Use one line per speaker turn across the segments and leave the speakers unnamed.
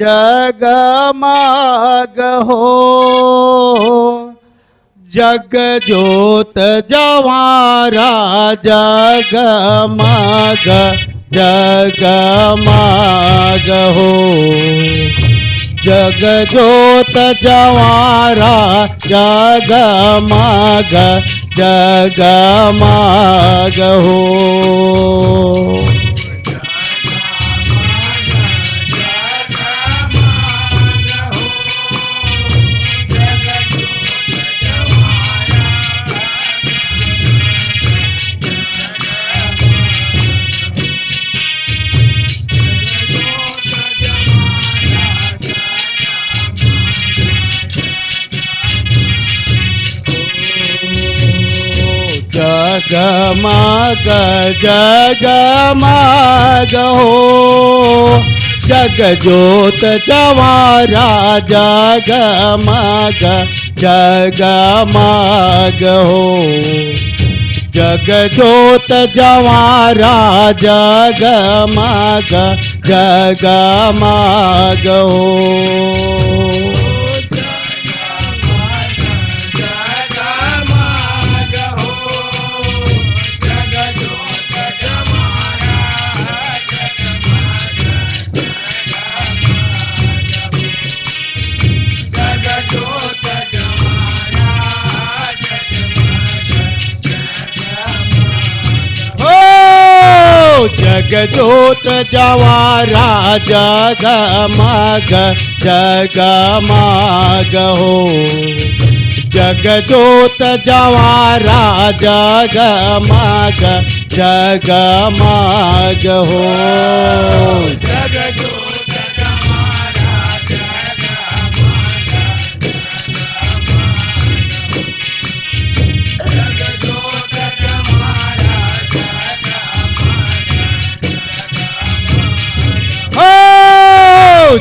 जगमग हो जग जोत जवारा जगमग जगमग हो जग जोत जवारा जगमग जगमग हो जगमग जगमग हो जग जोत जवारा जगमग जगमग हो जग जोत जवारा जगमग जगमग हो जग जोत जवारा जगमग जगमग हो जग जोत जवारा जगमग जगमग हो जग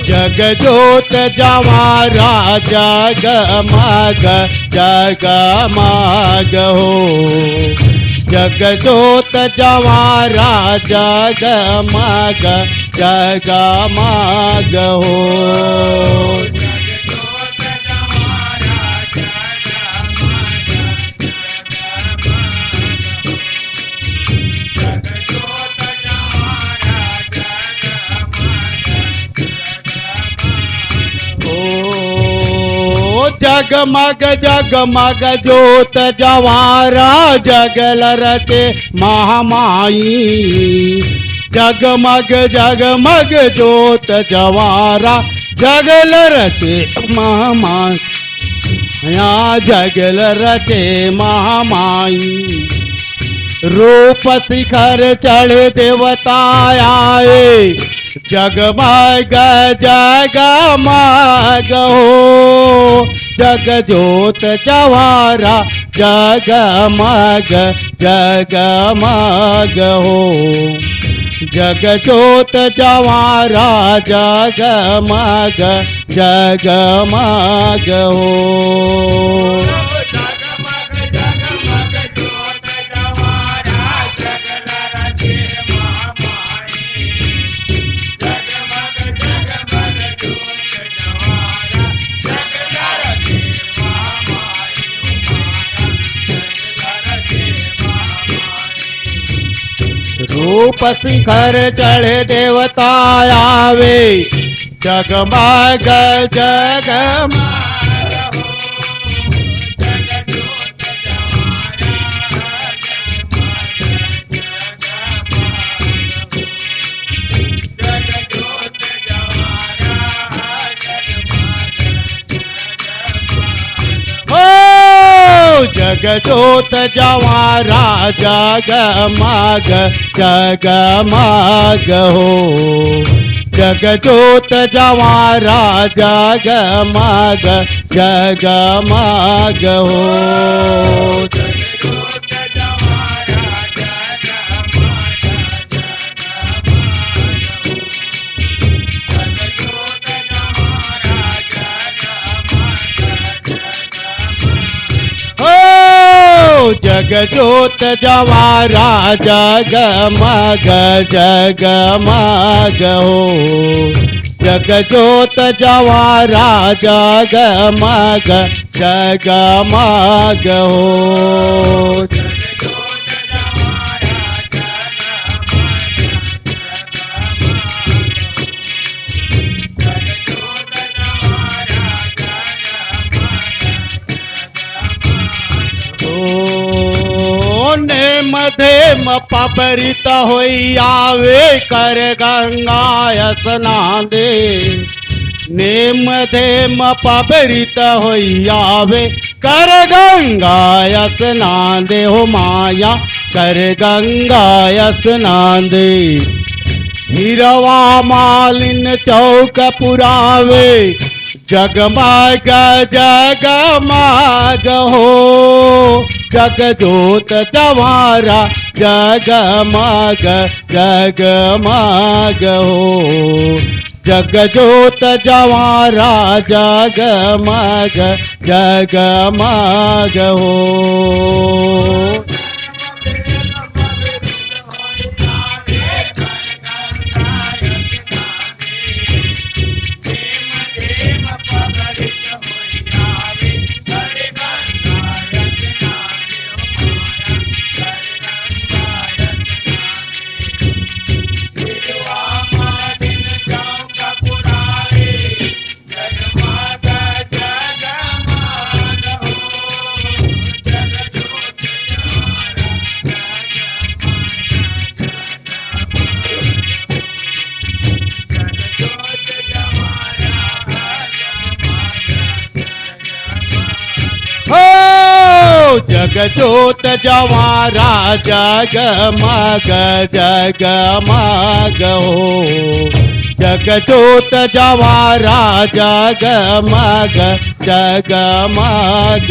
जग जोत जवारा जगमग जगमग हो जग जोत जवारा जगमग जगमग हो जगमग जगमग जोत जवारा जगल रचे महामाई जगमग जगमग जोत जवारा जगल रचे महामाई यहाँ जगल रचे महामाई रूप शिखर चढ़ देवता आए जगमग जगमग हो जग जोत जवारा जगमग जगमग हो जग जोत जवारा जगमग जगमग हो रूप शिखर चढ़ देवता आवे जगमग जगमग जग जोत जवारा जगमग जगमग हो जग जोत जवारा जगमग जगमग हो जग जोत जवारा जगमग जगमग हो जगज्योत जवारा जगमग जगमग हो। नेम धेम पबरित होई आवे कर गंगा स्नान दे। नेम धेम पबरित होई आवे कर गंगा स्नान दे हो माया कर गंगा स्नान दे। हिरवा मालिन चौक पुरावे जगमग जगमग हो। जगज्योत जवारा जगमग जगमग हो। जगज्योत जवारा जगमग जगमग हो। जगज्योत जवारा जगमग जगमग हो। जगज्योत जवारा जगमग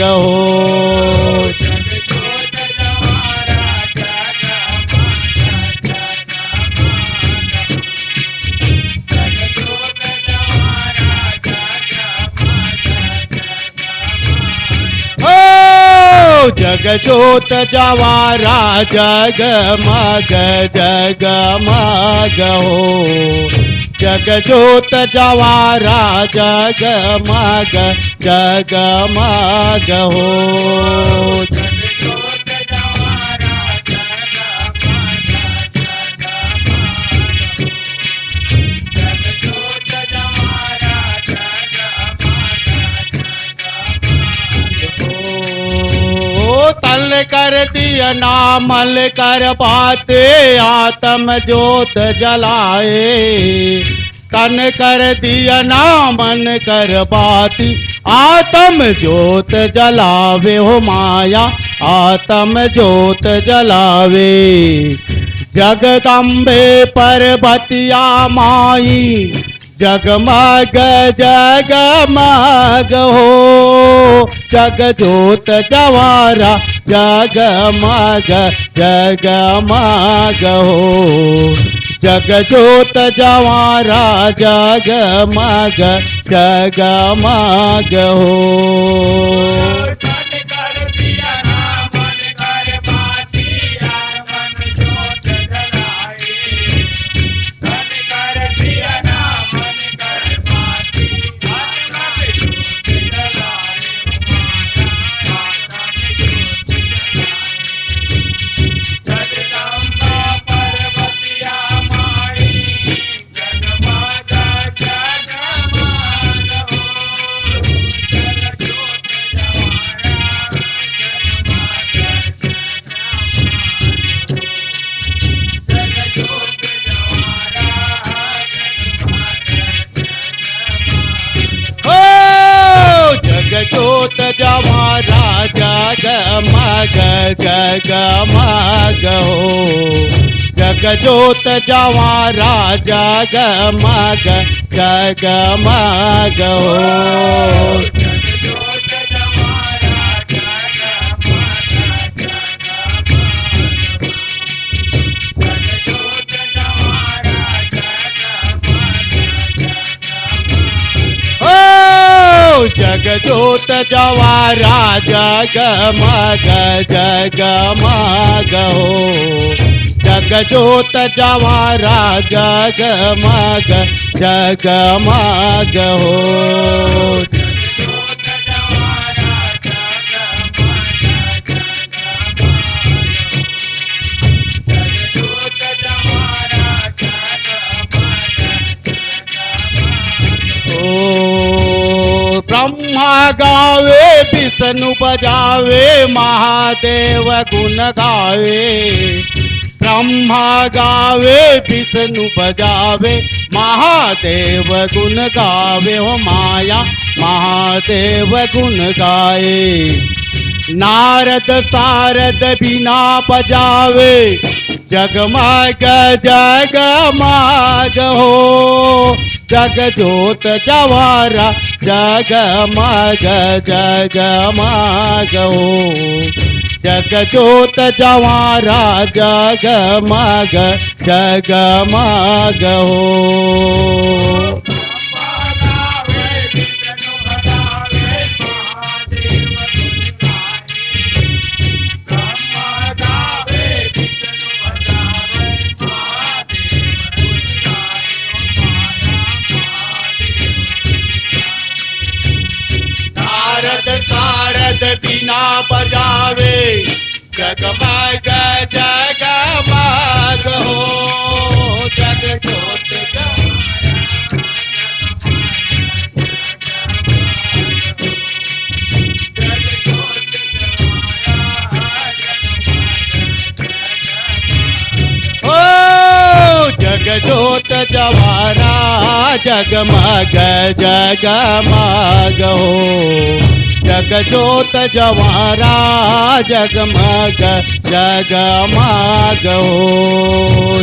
जगमग हो। जगज्योत जवारा जगमग जगमग हो। जगज्योत जवारा जगमग जगमग हो। तल कर दिया नामल कर बाते आत्म ज्योत जलाए। तन कर दिया नामन कर बाती आत्म ज्योत जलावे हो माया आत्म ज्योत जलावे। जगदम्बे पर्वतिया माई जगमग जगमग हो। जगज्योत जवारा जगमग जगमग हो। जगज्योत जवारा जगमग जगमग हो। जगज्योत जवारा जगमग जगमग हो। जगज्योत जवारा जगमग जगमग हो। जगज्योत जवारा जगमग जगमग हो। जगज्योत जवारा जगमग जगमग हो ओ ब्रह्मा गावे विष्णु बजावे महादेव गुण गावे ब्रह्मा गावे विष्णु बजावे महादेव गुण गावे हो माया महादेव गुण गाए नारद सारद बिना बजावे जगमग जगमग हो जगज्योत जवारा जगमग जगमग हो जगज्योत जवारा जगमग जगमग हो सारद बिना बजावे जगमग जगमग हो जगज्योत जगज्योत जवारा जगमग जगमग हो जगज्योत जवारा जगमग जगमग हो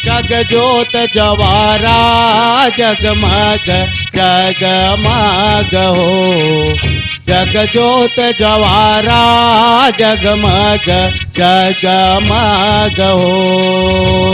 जगज्योत जवारा जगमग जगमग हो जगज्योत जवारा जगमग जगमग हो